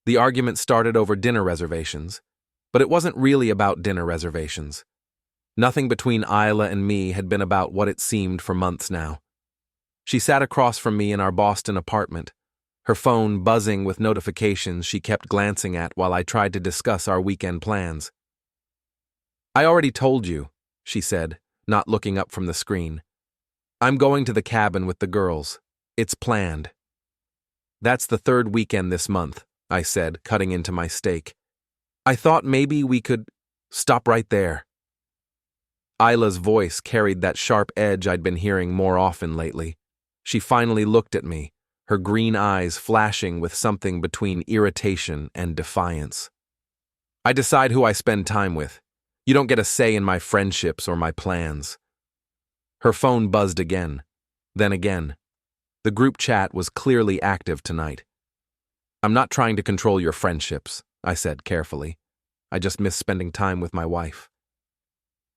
The argument started over dinner reservations, but it wasn't really about dinner reservations. Nothing between Isla and me had been about what it seemed for months now. She sat across from me in our Boston apartment, her phone buzzing with notifications she kept glancing at while I tried to discuss our weekend plans. "I already told you," she said, not looking up from the screen. "I'm going to the cabin with the girls. It's planned." "That's the third weekend this month," I said, cutting into my steak. "I thought maybe we could—" "Stop right there." Isla's voice carried that sharp edge I'd been hearing more often lately. She finally looked at me, her green eyes flashing with something between irritation and defiance. "I decide who I spend time with. You don't get a say in my friendships or my plans." Her phone buzzed again, then again. The group chat was clearly active tonight. "I'm not trying to control your friendships," I said carefully. "I just miss spending time with my wife."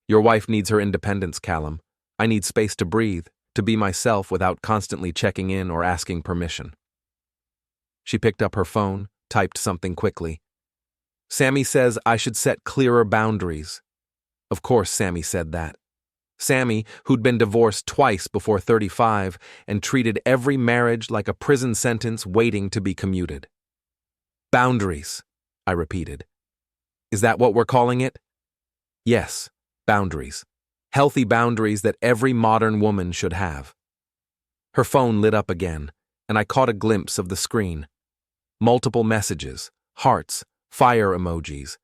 "Your wife needs her independence, Callum. I need space to breathe, to be myself without constantly checking in or asking permission." She picked up her phone, typed something quickly. "Sammy says I should set clearer boundaries." Of course Sammy said that. Sammy, who'd been divorced twice before 35 and treated every marriage like a prison sentence waiting to be commuted. "Boundaries," I repeated. "Is that what we're calling it?" "Yes, boundaries. Healthy boundaries that every modern woman should have." Her phone lit up again, and I caught a glimpse of the screen. Multiple messages, hearts, fire emojis.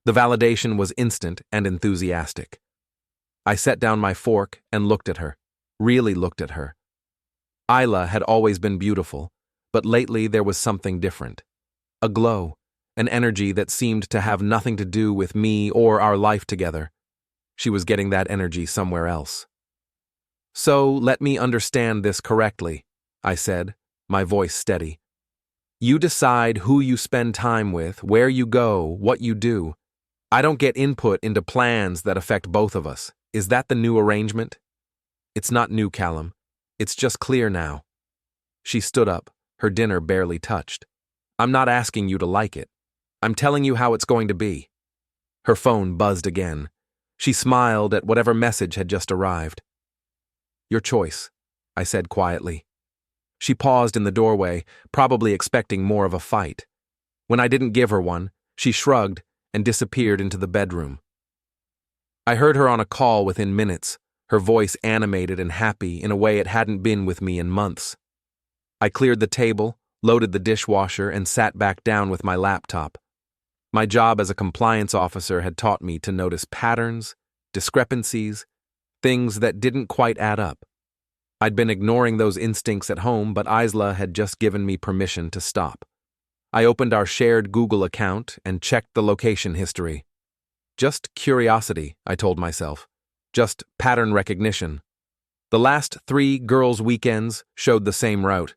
The validation was instant and enthusiastic. I set down my fork and looked at her, really looked at her. Isla had always been beautiful, but lately there was something different. A glow, an energy that seemed to have nothing to do with me or our life together. She was getting that energy somewhere else. "So let me understand this correctly," I said, my voice steady. "You decide who you spend time with, where you go, what you do. I don't get input into plans that affect both of us. Is that the new arrangement?" "It's not new, Callum. It's just clear now." She stood up, her dinner barely touched. "I'm not asking you to like it. I'm telling you how it's going to be." Her phone buzzed again. She smiled at whatever message had just arrived. "Your choice," I said quietly. She paused in the doorway, probably expecting more of a fight. When I didn't give her one, she shrugged and disappeared into the bedroom. I heard her on a call within minutes, her voice animated and happy in a way it hadn't been with me in months. I cleared the table, loaded the dishwasher, and sat back down with my laptop. My job as a compliance officer had taught me to notice patterns, discrepancies, things that didn't quite add up. I'd been ignoring those instincts at home, but Isla had just given me permission to stop. I opened our shared Google account and checked the location history. Just curiosity, I told myself. Just pattern recognition. The last 3 girls' weekends showed the same route.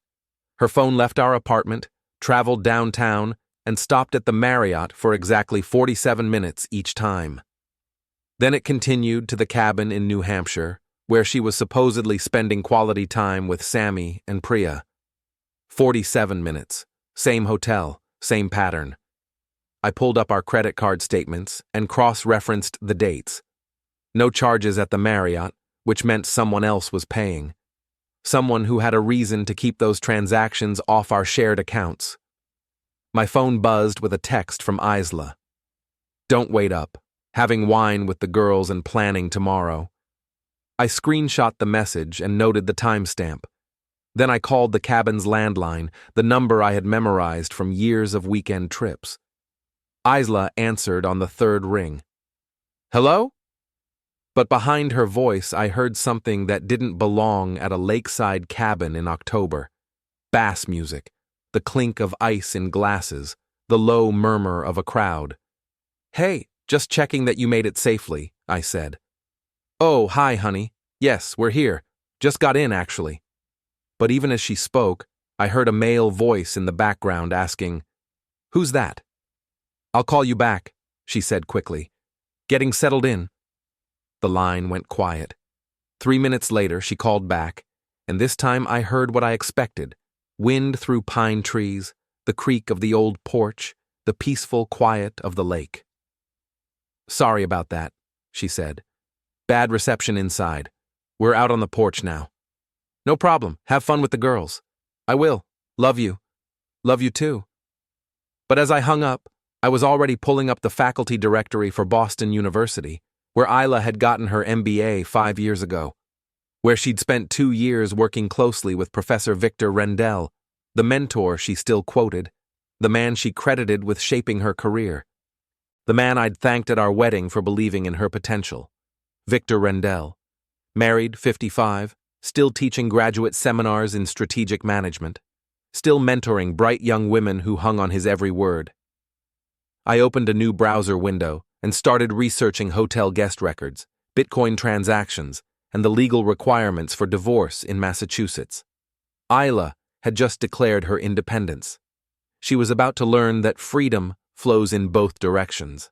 Her phone left our apartment, traveled downtown, and stopped at the Marriott for exactly 47 minutes each time. Then it continued to the cabin in New Hampshire, where she was supposedly spending quality time with Sammy and Priya. 47 minutes. Same hotel, same pattern. I pulled up our credit card statements and cross-referenced the dates. No charges at the Marriott, which meant someone else was paying. Someone who had a reason to keep those transactions off our shared accounts. My phone buzzed with a text from Isla. "Don't wait up. Having wine with the girls and planning tomorrow." I screenshot the message and noted the timestamp. Then I called the cabin's landline, the number I had memorized from years of weekend trips. Isla answered on the 3rd ring. "Hello?" But behind her voice I heard something that didn't belong at a lakeside cabin in October. Bass music, the clink of ice in glasses, the low murmur of a crowd. "Hey, just checking that you made it safely," I said. "Oh, hi, honey. Yes, we're here. Just got in, actually." But even as she spoke, I heard a male voice in the background asking, "Who's that?" "I'll call you back," she said quickly. "Getting settled in." The line went quiet. 3 minutes later, she called back, and this time I heard what I expected. Wind through pine trees, the the creak of the old porch, the peaceful quiet of the lake. "Sorry about that," she said. "Bad reception inside. We're out on the porch now." "No problem. Have fun with the girls." "I will. Love you." "Love you too." But as I hung up, I was already pulling up the faculty directory for Boston University, where Isla had gotten her MBA 5 years ago, where she'd spent 2 years working closely with Professor Victor Rendell, the mentor she still quoted, the man she credited with shaping her career, the man I'd thanked at our wedding for believing in her potential. Victor Rendell, married, 55, still teaching graduate seminars in strategic management, still mentoring bright young women who hung on his every word. I opened a new browser window and started researching hotel guest records, Bitcoin transactions, and the legal requirements for divorce in Massachusetts. Isla had just declared her independence. She was about to learn that freedom flows in both directions.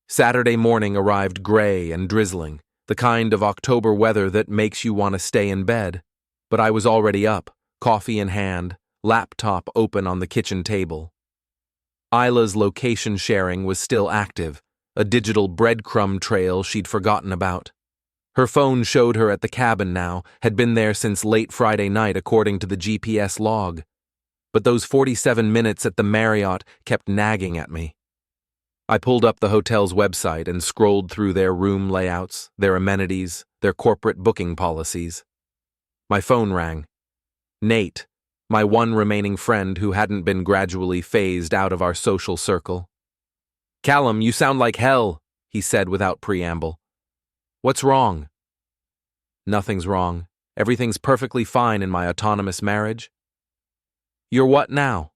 Saturday morning arrived gray and drizzling, the kind of October weather that makes you want to stay in bed. But I was already up, coffee in hand, laptop open on the kitchen table. Isla's location sharing was still active, a digital breadcrumb trail she'd forgotten about. Her phone showed her at the cabin now, had been there since late Friday night according to the GPS log. But those 47 minutes at the Marriott kept nagging at me. I pulled up the hotel's website and scrolled through their room layouts, their amenities, their corporate booking policies. My phone rang. Nate, my one remaining friend who hadn't been gradually phased out of our social circle. "Callum, you sound like hell," he said without preamble. "What's wrong?" "Nothing's wrong. Everything's perfectly fine in my autonomous marriage." "You're what now?"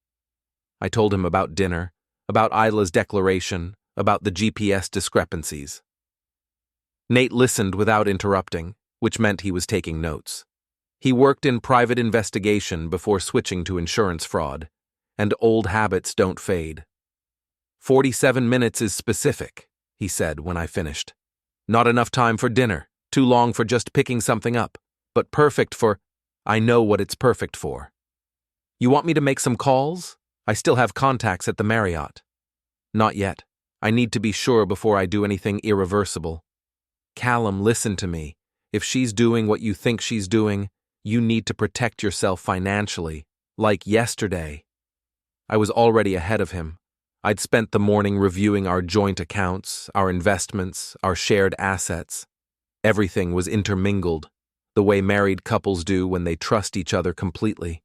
I told him about dinner, about Isla's declaration, about the GPS discrepancies. Nate listened without interrupting, which meant he was taking notes. He worked in private investigation before switching to insurance fraud, and old habits don't fade. 47 minutes is specific, he said when I finished. Not enough time for dinner, too long for just picking something up, but perfect for... I know what it's perfect for. You want me to make some calls? I still have contacts at the Marriott. Not yet. I need to be sure before I do anything irreversible. Callum, listen to me. If she's doing what you think she's doing, you need to protect yourself financially, like yesterday. I was already ahead of him. I'd spent the morning reviewing our joint accounts, our investments, our shared assets. Everything was intermingled, the way married couples do when they trust each other completely.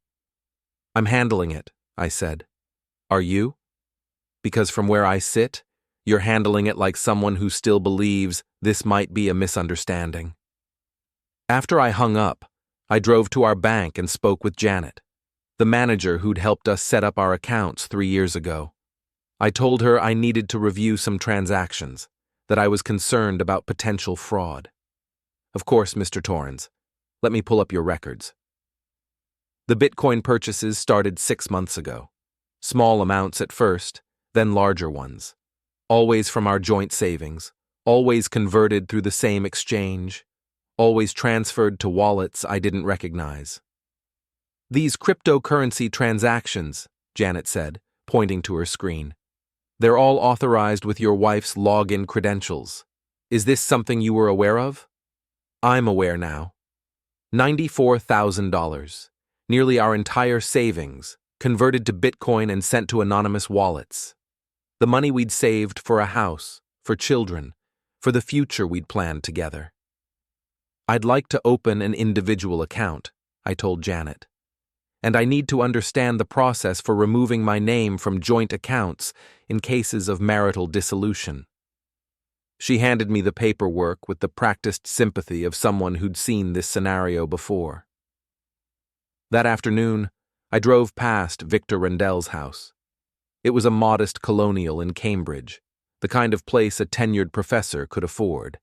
I'm handling it, I said. Are you? Because from where I sit, you're handling it like someone who still believes this might be a misunderstanding. After I hung up, I drove to our bank and spoke with Janet, the manager who'd helped us set up our accounts 3 years ago. I told her I needed to review some transactions, that I was concerned about potential fraud. Of course, Mr. Torrens. Let me pull up your records. The Bitcoin purchases started 6 months ago. Small amounts at first, then larger ones. Always from our joint savings, always converted through the same exchange, always transferred to wallets I didn't recognize. These cryptocurrency transactions, Janet said, pointing to her screen. They're all authorized with your wife's login credentials. Is this something you were aware of? I'm aware now. $94,000, nearly our entire savings, converted to Bitcoin and sent to anonymous wallets. The money we'd saved for a house, for children, for the future we'd planned together. I'd like to open an individual account, I told Janet. And I need to understand the process for removing my name from joint accounts in cases of marital dissolution. She handed me the paperwork with the practiced sympathy of someone who'd seen this scenario before. That afternoon, I drove past Victor Rendell's house. It was a modest colonial in Cambridge, the kind of place a tenured professor could afford.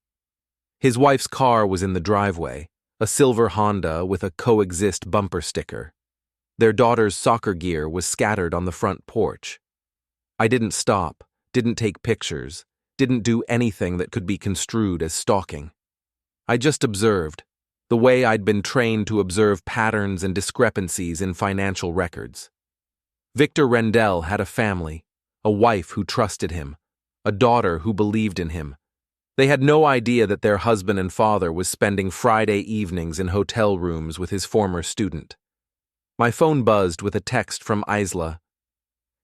His wife's car was in the driveway, a silver Honda with a coexist bumper sticker. Their daughter's soccer gear was scattered on the front porch. I didn't stop, didn't take pictures, didn't do anything that could be construed as stalking. I just observed, the way I'd been trained to observe patterns and discrepancies in financial records. Victor Rendell had a family, a wife who trusted him, a daughter who believed in him. They had no idea that their husband and father was spending Friday evenings in hotel rooms with his former student. My phone buzzed with a text from Isla.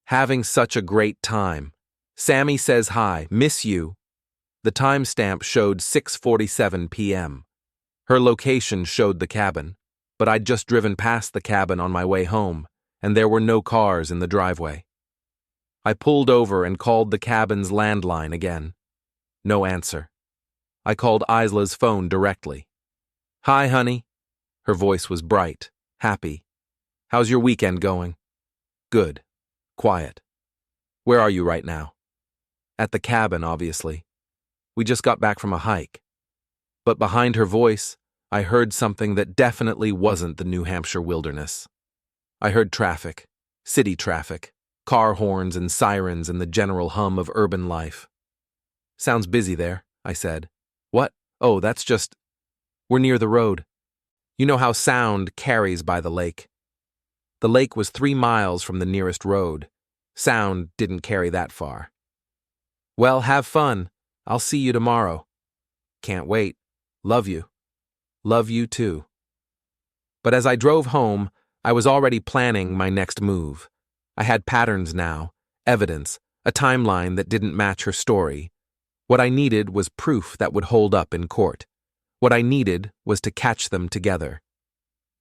Having such a great time. Sammy says hi, miss you. The timestamp showed 6:47 p.m. Her location showed the cabin, but I'd just driven past the cabin on my way home, and there were no cars in the driveway. I pulled over and called the cabin's landline again. No answer. I called Isla's phone directly. Hi, honey. Her voice was bright, happy. How's your weekend going? Good. Quiet. Where are you right now? At the cabin, obviously. We just got back from a hike. But behind her voice, I heard something that definitely wasn't the New Hampshire wilderness. I heard traffic, city traffic, car horns and sirens and the general hum of urban life. Sounds busy there, I said. What? Oh, that's just... We're near the road. You know how sound carries by the lake. The lake was 3 miles from the nearest road. Sound didn't carry that far. Well, have fun. I'll see you tomorrow. Can't wait. Love you. Love you too. But as I drove home, I was already planning my next move. I had patterns now, evidence, a timeline that didn't match her story. What I needed was proof that would hold up in court. What I needed was to catch them together.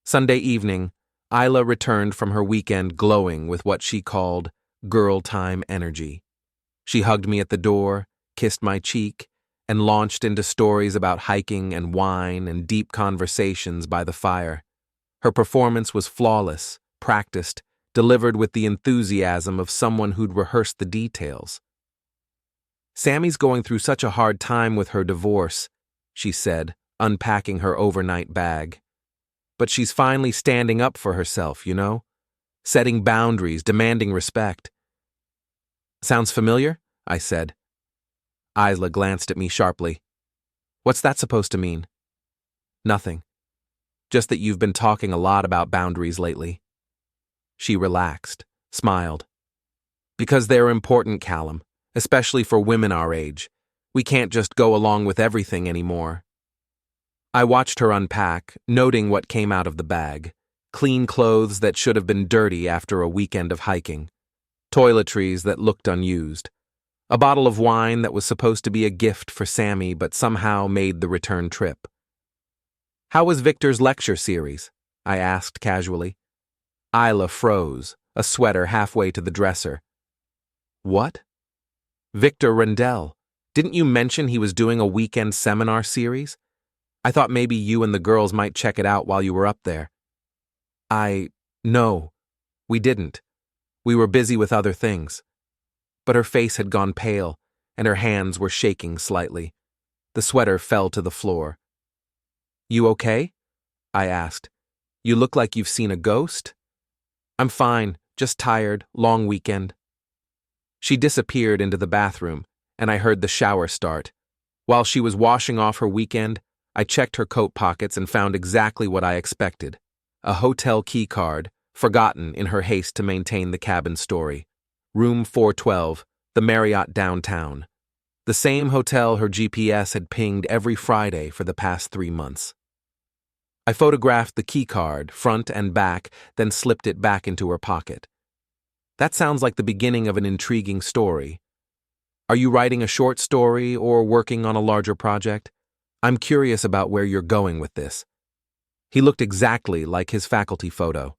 Sunday evening, Isla returned from her weekend glowing with what she called girl time energy. She hugged me at the door, kissed my cheek, and launched into stories about hiking and wine and deep conversations by the fire. Her performance was flawless, practiced, delivered with the enthusiasm of someone who'd rehearsed the details. Sammy's going through such a hard time with her divorce, she said, unpacking her overnight bag. But she's finally standing up for herself, you know? Setting boundaries, demanding respect. Sounds familiar? I said. Isla glanced at me sharply. What's that supposed to mean? Nothing. Just that you've been talking a lot about boundaries lately. She relaxed, smiled. Because they're important, Callum, especially for women our age. We can't just go along with everything anymore. I watched her unpack, noting what came out of the bag. Clean clothes that should have been dirty after a weekend of hiking. Toiletries that looked unused. A bottle of wine that was supposed to be a gift for Sammy but somehow made the return trip. How was Victor's lecture series? I asked casually. Isla froze, a sweater halfway to the dresser. What? Victor Rendell. Didn't you mention he was doing a weekend seminar series? I thought maybe you and the girls might check it out while you were up there. No, we didn't. We were busy with other things. But her face had gone pale, and her hands were shaking slightly. The sweater fell to the floor. You okay? I asked. You look like you've seen a ghost? I'm fine, just tired, long weekend. She disappeared into the bathroom, and I heard the shower start. While she was washing off her weekend, I checked her coat pockets and found exactly what I expected. A hotel key card, forgotten in her haste to maintain the cabin story. Room 412, the Marriott downtown. The same hotel her GPS had pinged every Friday for the past 3 months. I photographed the key card, front and back, then slipped it back into her pocket. That sounds like the beginning of an intriguing story. Are you writing a short story or working on a larger project? I'm curious about where you're going with this. He looked exactly like his faculty photo.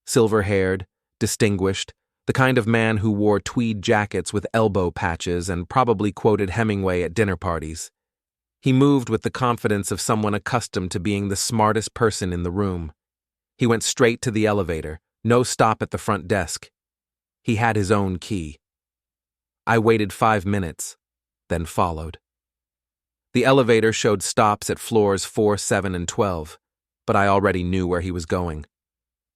Silver-haired, distinguished, the kind of man who wore tweed jackets with elbow patches and probably quoted Hemingway at dinner parties. He moved with the confidence of someone accustomed to being the smartest person in the room. He went straight to the elevator, no stop at the front desk. He had his own key. I waited 5 minutes, then followed. The elevator showed stops at floors 4, 7, and 12, but I already knew where he was going.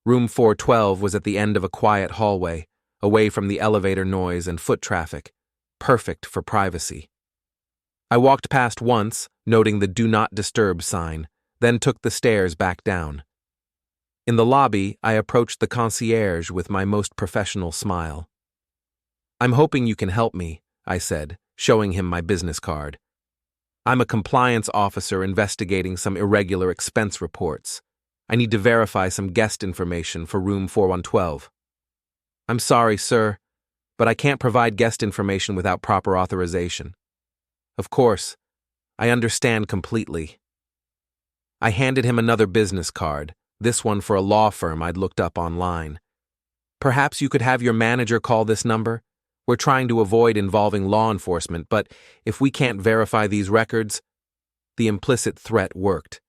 Room 412 was at the end of a quiet hallway, away from the elevator noise and foot traffic, perfect for privacy. I walked past once, noting the Do Not Disturb sign, then took the stairs back down. In the lobby, I approached the concierge with my most professional smile. "I'm hoping you can help me," I said, showing him my business card. "I'm a compliance officer investigating some irregular expense reports. I need to verify some guest information for room 4112. "I'm sorry, sir, but I can't provide guest information without proper authorization." "Of course, I understand completely." I handed him another business card, this one for a law firm I'd looked up online. "Perhaps you could have your manager call this number? We're trying to avoid involving law enforcement, but if we can't verify these records..." The implicit threat worked.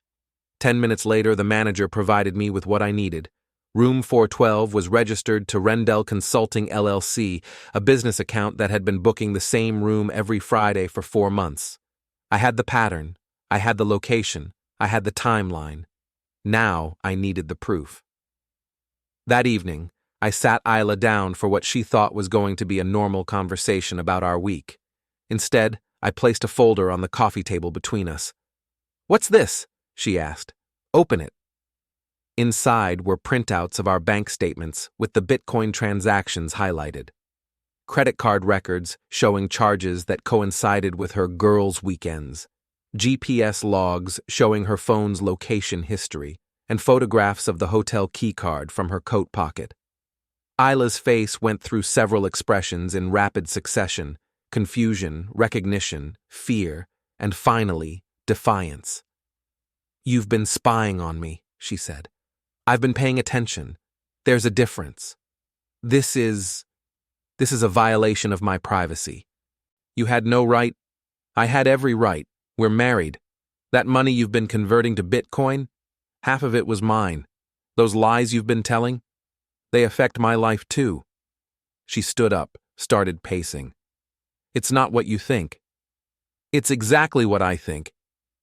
10 minutes later, the manager provided me with what I needed. Room 412 was registered to Rendell Consulting LLC, a business account that had been booking the same room every Friday for 4 months. I had the pattern, I had the location, I had the timeline. Now I needed the proof. That evening, I sat Isla down for what she thought was going to be a normal conversation about our week. Instead, I placed a folder on the coffee table between us. "What's this?" she asked. "Open it." Inside were printouts of our bank statements with the Bitcoin transactions highlighted. Credit card records showing charges that coincided with her girls' weekends. GPS logs showing her phone's location history, and photographs of the hotel keycard from her coat pocket. Isla's face went through several expressions in rapid succession: confusion, recognition, fear, and finally, defiance. "You've been spying on me," she said. "I've been paying attention. There's a difference. This is a violation of my privacy. You had no right. I had every right. We're married. That money you've been converting to Bitcoin, half of it was mine. Those lies you've been telling, they affect my life too." She stood up, started pacing. "It's not what you think." "It's exactly what I think.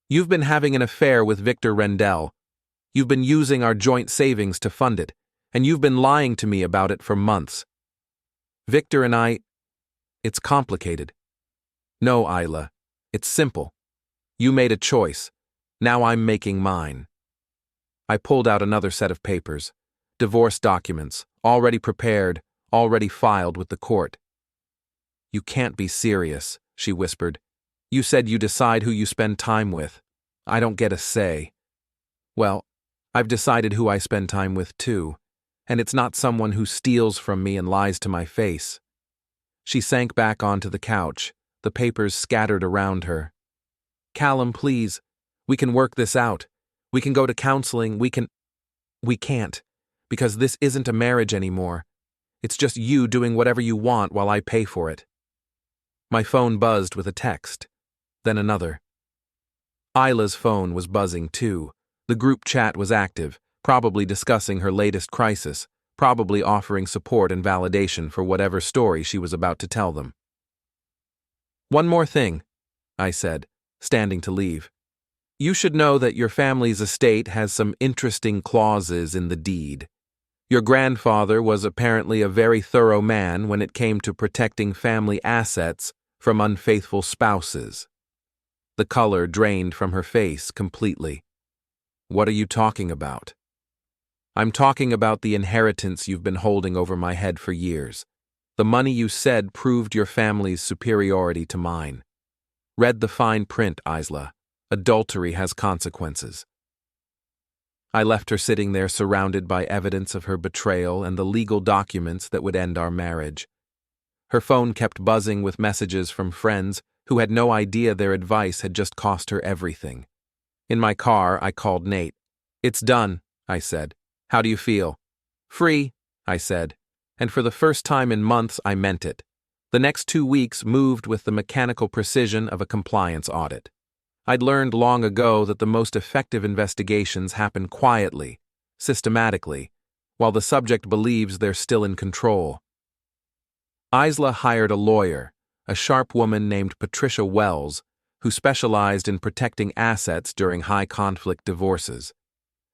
You've been having an affair with Victor Rendell. You've been using our joint savings to fund it, and you've been lying to me about it for months. Victor and I... It's complicated." "No, Isla. It's simple. You made a choice. Now I'm making mine." I pulled out another set of papers. Divorce documents, already prepared, already filed with the court. "You can't be serious," she whispered. "You said you decide who you spend time with. I don't get a say." "Well, I've decided who I spend time with too, and it's not someone who steals from me and lies to my face." She sank back onto the couch, the papers scattered around her. "Callum, please. We can work this out. We can go to counseling. We can't, because this isn't a marriage anymore. It's just you doing whatever you want while I pay for it." My phone buzzed with a text, then another. Isla's phone was buzzing too. The group chat was active, probably discussing her latest crisis, probably offering support and validation for whatever story she was about to tell them. "One more thing," I said, standing to leave. "You should know that your family's estate has some interesting clauses in the deed. Your grandfather was apparently a very thorough man when it came to protecting family assets from unfaithful spouses." The color drained from her face completely. "What are you talking about?" "I'm talking about the inheritance you've been holding over my head for years. The money you said proved your family's superiority to mine. Read the fine print, Isla. Adultery has consequences." I left her sitting there surrounded by evidence of her betrayal and the legal documents that would end our marriage. Her phone kept buzzing with messages from friends who had no idea their advice had just cost her everything. In my car, I called Nate. "It's done," I said. "How do you feel?" "Free," I said, and for the first time in months I meant it. The next 2 weeks moved with the mechanical precision of a compliance audit. I'd learned long ago that the most effective investigations happen quietly, systematically, while the subject believes they're still in control. Isla hired a lawyer, a sharp woman named Patricia Wells, who specialized in protecting assets during high-conflict divorces.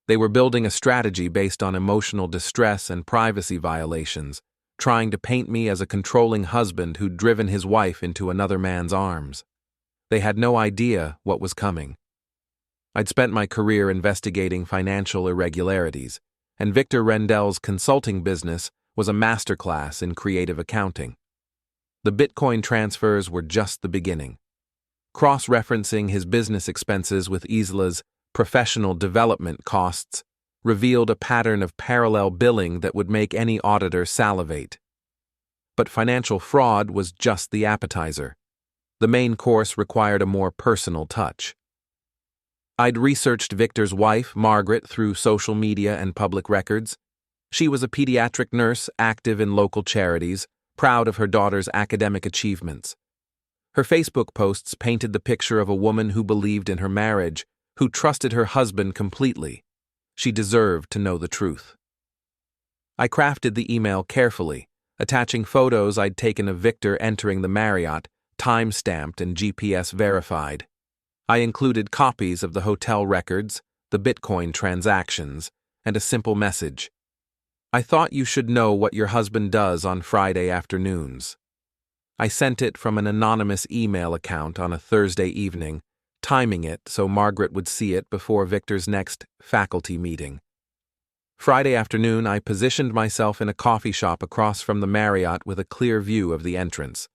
They were building a strategy based on emotional distress and privacy violations, trying to paint me as a controlling husband who'd driven his wife into another man's arms. They had no idea what was coming. I'd spent my career investigating financial irregularities, and Victor Rendel's consulting business was a masterclass in creative accounting. The Bitcoin transfers were just the beginning. Cross-referencing his business expenses with Isla's professional development costs revealed a pattern of parallel billing that would make any auditor salivate. But financial fraud was just the appetizer. The main course required a more personal touch. I'd researched Victor's wife, Margaret, through social media and public records. She was a pediatric nurse active in local charities, proud of her daughter's academic achievements. Her Facebook posts painted the picture of a woman who believed in her marriage, who trusted her husband completely. She deserved to know the truth. I crafted the email carefully, attaching photos I'd taken of Victor entering the Marriott, time-stamped and GPS verified. I included copies of the hotel records, the Bitcoin transactions, and a simple message. I thought you should know what your husband does on Friday afternoons. I sent it from an anonymous email account on a Thursday evening, timing it so Margaret would see it before Victor's next faculty meeting. Friday afternoon, I positioned myself in a coffee shop across from the Marriott with a clear view of the entrance.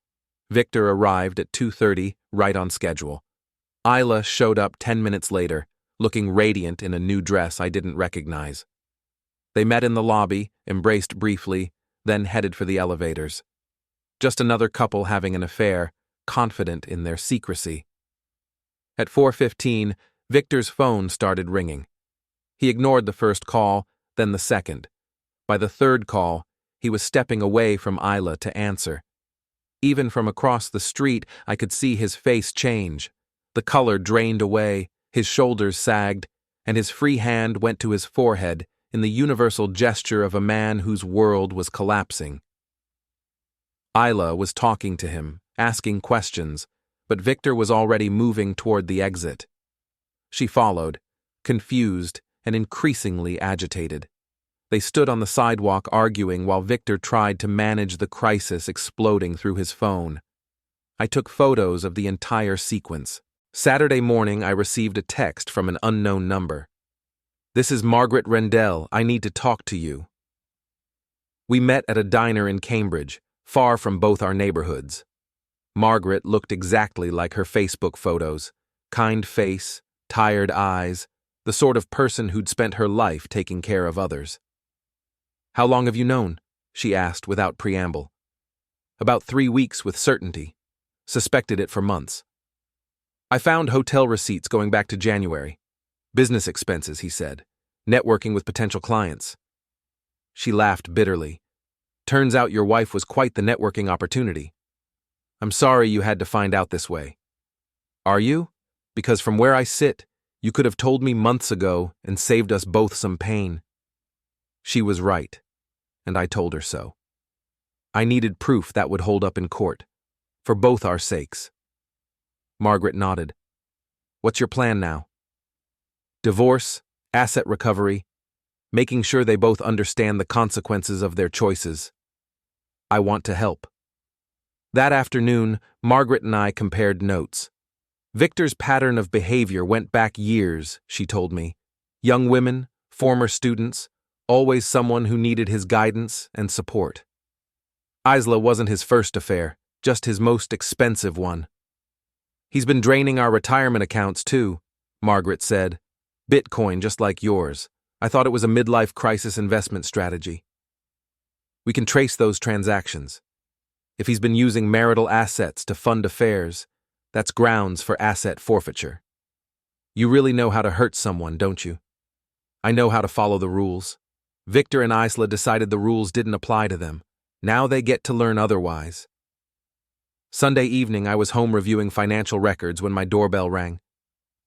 Victor arrived at 2:30, right on schedule. Isla showed up 10 minutes later, looking radiant in a new dress I didn't recognize. They met in the lobby, embraced briefly, then headed for the elevators. Just another couple having an affair, confident in their secrecy. At 4:15, Victor's phone started ringing. He ignored the first call, then the second. By the third call, he was stepping away from Isla to answer. Even from across the street, I could see his face change. The color drained away, his shoulders sagged, and his free hand went to his forehead in the universal gesture of a man whose world was collapsing. Isla was talking to him, asking questions, but Victor was already moving toward the exit. She followed, confused and increasingly agitated. They stood on the sidewalk arguing while Victor tried to manage the crisis exploding through his phone. I took photos of the entire sequence. Saturday morning, I received a text from an unknown number. "This is Margaret Rendell. I need to talk to you." We met at a diner in Cambridge, far from both our neighborhoods. Margaret looked exactly like her Facebook photos. Kind face, tired eyes, the sort of person who'd spent her life taking care of others. "How long have you known?" she asked without preamble. "About 3 weeks with certainty. Suspected it for months. I found hotel receipts going back to January. Business expenses," he said. "Networking with potential clients." She laughed bitterly. "Turns out your wife was quite the networking opportunity. I'm sorry you had to find out this way." "Are you? Because from where I sit, you could have told me months ago and saved us both some pain." She was right, and I told her so. I needed proof that would hold up in court, for both our sakes. Margaret nodded. "What's your plan now?" "Divorce, asset recovery, making sure they both understand the consequences of their choices. I want to help." That afternoon, Margaret and I compared notes. Victor's pattern of behavior went back years, she told me. Young women, former students, always someone who needed his guidance and support. Isla wasn't his first affair, just his most expensive one. "He's been draining our retirement accounts too," Margaret said. "Bitcoin just like yours. I thought it was a midlife crisis investment strategy." "We can trace those transactions. If he's been using marital assets to fund affairs, that's grounds for asset forfeiture. You really know how to hurt someone, don't you?" "I know how to follow the rules. Victor and Isla decided the rules didn't apply to them. Now they get to learn otherwise." Sunday evening, I was home reviewing financial records when my doorbell rang.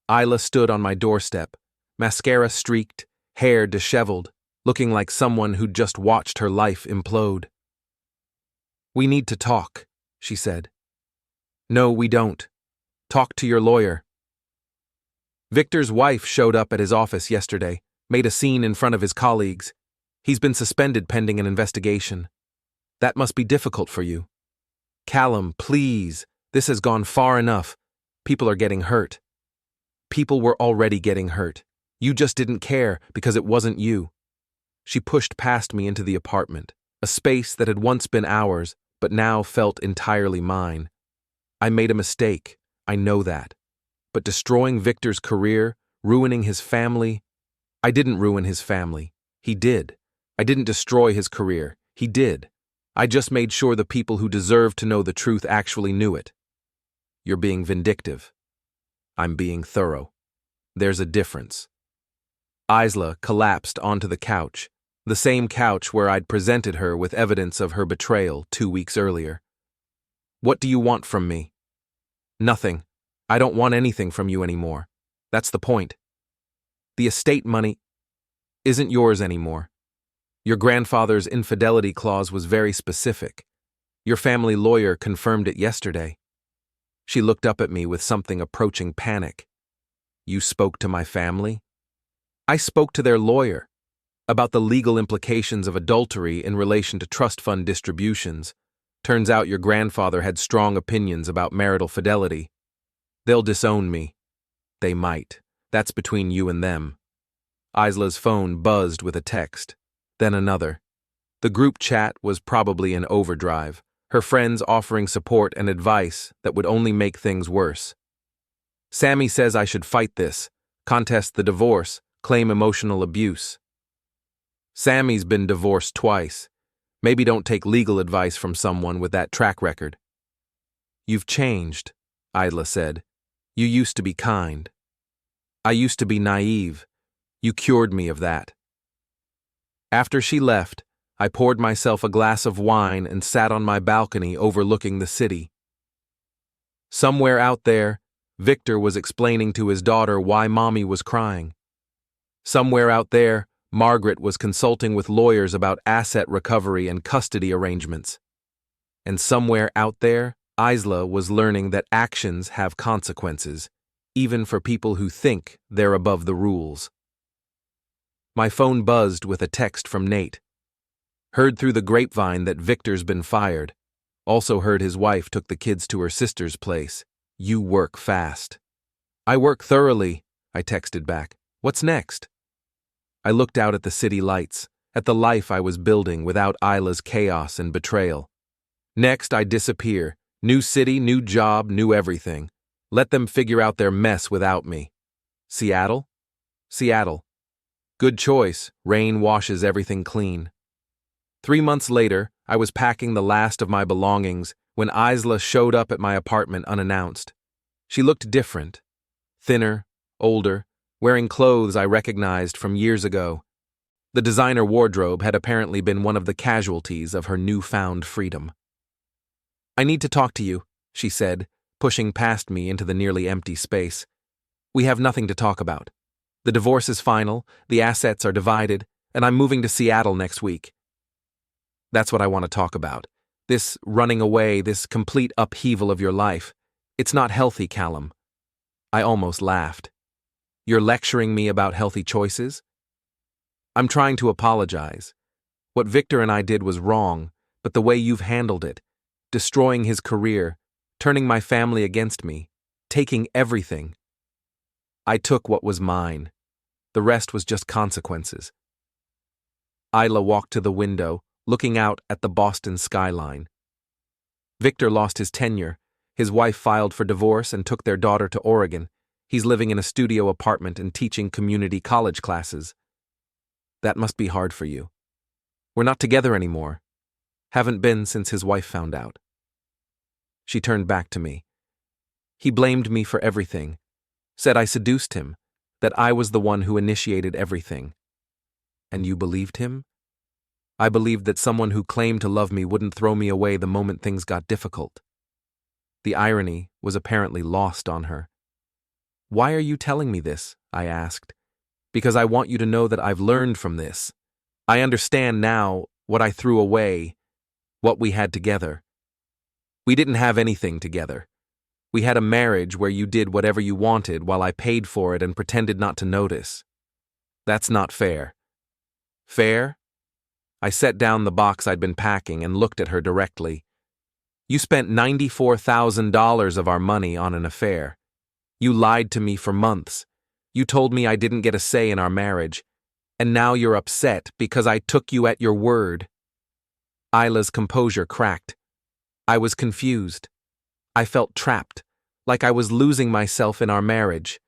Isla stood on my doorstep, mascara streaked, hair disheveled, looking like someone who'd just watched her life implode. "We need to talk," she said. "No, we don't. Talk to your lawyer." Victor's wife showed up at his office yesterday, made a scene in front of his colleagues. He's been suspended pending an investigation. That must be difficult for you. "Callum, please, this has gone far enough. People are getting hurt." "People were already getting hurt. You just didn't care because it wasn't you." She pushed past me into the apartment, a space that had once been ours, but now felt entirely mine. I made a mistake, I know that. But destroying Victor's career, ruining his family— I didn't ruin his family. He did. I didn't destroy his career. He did. I just made sure the people who deserved to know the truth actually knew it. You're being vindictive. I'm being thorough. There's a difference. Isla collapsed onto the couch, the same couch where I'd presented her with evidence of her betrayal 2 weeks earlier. What do you want from me? Nothing. I don't want anything from you anymore. That's the point. The estate money isn't yours anymore. Your grandfather's infidelity clause was very specific. Your family lawyer confirmed it yesterday. She looked up at me with something approaching panic. You spoke to my family? I spoke to their lawyer about the legal implications of adultery in relation to trust fund distributions. Turns out your grandfather had strong opinions about marital fidelity. They'll disown me. They might. That's between you and them. Isla's phone buzzed with a text, then another. The group chat was probably in overdrive, her friends offering support and advice that would only make things worse. Sammy says I should fight this, contest the divorce, claim emotional abuse. Sammy's been divorced twice. Maybe don't take legal advice from someone with that track record. You've changed, Isla said. You used to be kind. I used to be naive. You cured me of that. After she left, I poured myself a glass of wine and sat on my balcony overlooking the city. Somewhere out there, Victor was explaining to his daughter why Mommy was crying. Somewhere out there, Margaret was consulting with lawyers about asset recovery and custody arrangements. And somewhere out there, Isla was learning that actions have consequences, even for people who think they're above the rules. My phone buzzed with a text from Nate. Heard through the grapevine that Victor's been fired. Also heard his wife took the kids to her sister's place. You work fast. I work thoroughly, I texted back. What's next? I looked out at the city lights, at the life I was building without Isla's chaos and betrayal. Next, I disappear. New city, new job, new everything. Let them figure out their mess without me. Seattle? Seattle. Good choice. Rain washes everything clean. 3 months later, I was packing the last of my belongings when Isla showed up at my apartment unannounced. She looked different. Thinner, older, wearing clothes I recognized from years ago. The designer wardrobe had apparently been one of the casualties of her newfound freedom. I need to talk to you, she said, pushing past me into the nearly empty space. We have nothing to talk about. The divorce is final, the assets are divided, and I'm moving to Seattle next week. That's what I want to talk about. This running away, this complete upheaval of your life. It's not healthy, Callum. I almost laughed. You're lecturing me about healthy choices? I'm trying to apologize. What Victor and I did was wrong, but the way you've handled it, destroying his career, turning my family against me, taking everything. I took what was mine. The rest was just consequences. Isla walked to the window, looking out at the Boston skyline. Victor lost his tenure. His wife filed for divorce and took their daughter to Oregon. He's living in a studio apartment and teaching community college classes. That must be hard for you. We're not together anymore. Haven't been since his wife found out. She turned back to me. He blamed me for everything. Said I seduced him, that I was the one who initiated everything. And you believed him? I believed that someone who claimed to love me wouldn't throw me away the moment things got difficult. The irony was apparently lost on her. Why are you telling me this? I asked. Because I want you to know that I've learned from this. I understand now what I threw away, what we had together. We didn't have anything together. We had a marriage where you did whatever you wanted while I paid for it and pretended not to notice. That's not fair. Fair? I set down the box I'd been packing and looked at her directly. You spent $94,000 of our money on an affair. You lied to me for months. You told me I didn't get a say in our marriage. And now you're upset because I took you at your word. Isla's composure cracked. I was confused. I felt trapped, like I was losing myself in our marriage.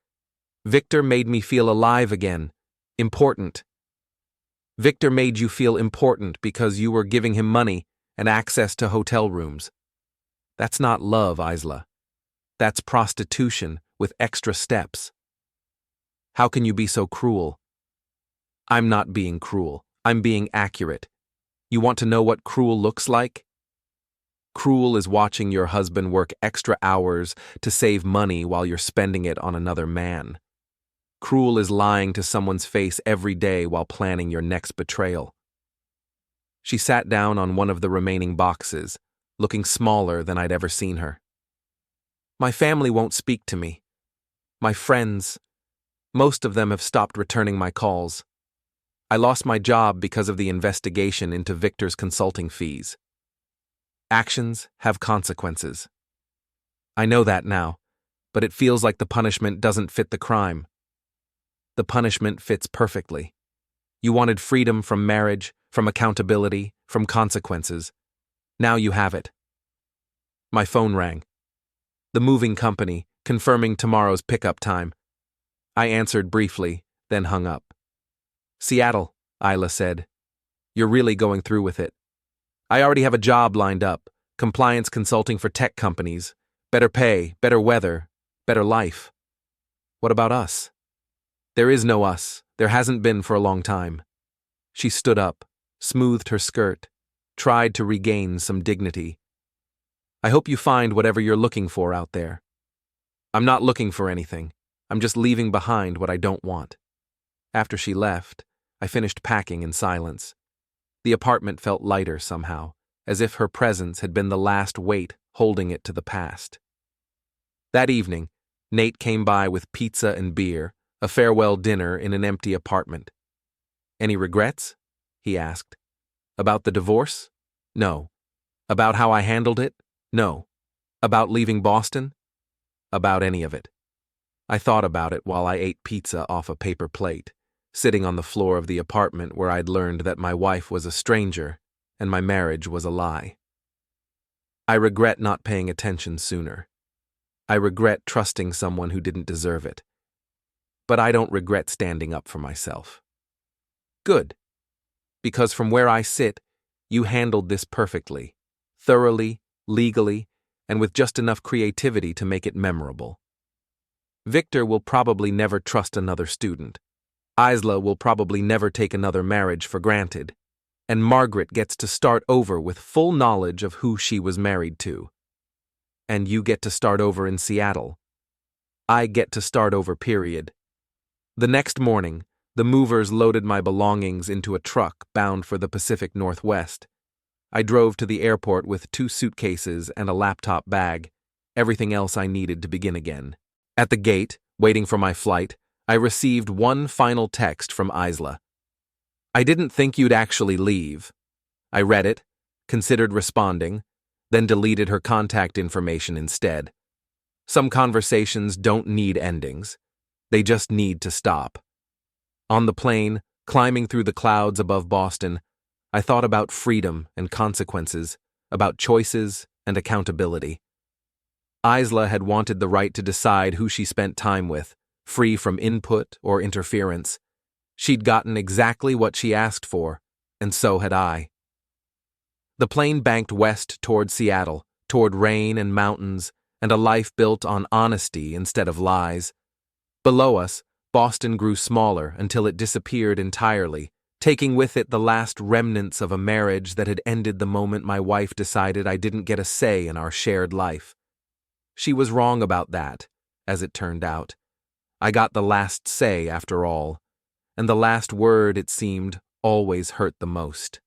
Victor made me feel alive again, important. Victor made you feel important because you were giving him money and access to hotel rooms. That's not love, Isla. That's prostitution with extra steps. How can you be so cruel? I'm not being cruel. I'm being accurate. You want to know what cruel looks like? Cruel is watching your husband work extra hours to save money while you're spending it on another man. Cruel is lying to someone's face every day while planning your next betrayal. She sat down on one of the remaining boxes, looking smaller than I'd ever seen her. My family won't speak to me. My friends, most of them have stopped returning my calls. I lost my job because of the investigation into Victor's consulting fees. Actions have consequences. I know that now, but it feels like the punishment doesn't fit the crime. The punishment fits perfectly. You wanted freedom from marriage, from accountability, from consequences. Now you have it. My phone rang. The moving company, confirming tomorrow's pickup time. I answered briefly, then hung up. Seattle, Isla said. You're really going through with it. I already have a job lined up, compliance consulting for tech companies, better pay, better weather, better life. What about us? There is no us. There hasn't been for a long time. She stood up, smoothed her skirt, tried to regain some dignity. I hope you find whatever you're looking for out there. I'm not looking for anything. I'm just leaving behind what I don't want. After she left, I finished packing in silence. The apartment felt lighter somehow, as if her presence had been the last weight holding it to the past. That evening, Nate came by with pizza and beer, a farewell dinner in an empty apartment. Any regrets? He asked. About the divorce? No. About how I handled it? No. About leaving Boston? About any of it. I thought about it while I ate pizza off a paper plate, sitting on the floor of the apartment where I'd learned that my wife was a stranger and my marriage was a lie. I regret not paying attention sooner. I regret trusting someone who didn't deserve it. But I don't regret standing up for myself. Good. Because from where I sit, you handled this perfectly, thoroughly, legally, and with just enough creativity to make it memorable. Victor will probably never trust another student. Isla will probably never take another marriage for granted. And Margaret gets to start over with full knowledge of who she was married to. And you get to start over in Seattle. I get to start over, period. The next morning, the movers loaded my belongings into a truck bound for the Pacific Northwest. I drove to the airport with 2 suitcases and a laptop bag, everything else I needed to begin again. At the gate, waiting for my flight, I received one final text from Isla. I didn't think you'd actually leave. I read it, considered responding, then deleted her contact information instead. Some conversations don't need endings. They just need to stop. On the plane, climbing through the clouds above Boston, I thought about freedom and consequences, about choices and accountability. Isla had wanted the right to decide who she spent time with, free from input or interference. She'd gotten exactly what she asked for, and so had I. The plane banked west toward Seattle, toward rain and mountains, and a life built on honesty instead of lies. Below us, Boston grew smaller until it disappeared entirely, taking with it the last remnants of a marriage that had ended the moment my wife decided I didn't get a say in our shared life. She was wrong about that, as it turned out. I got the last say after all, and the last word, it seemed, always hurt the most.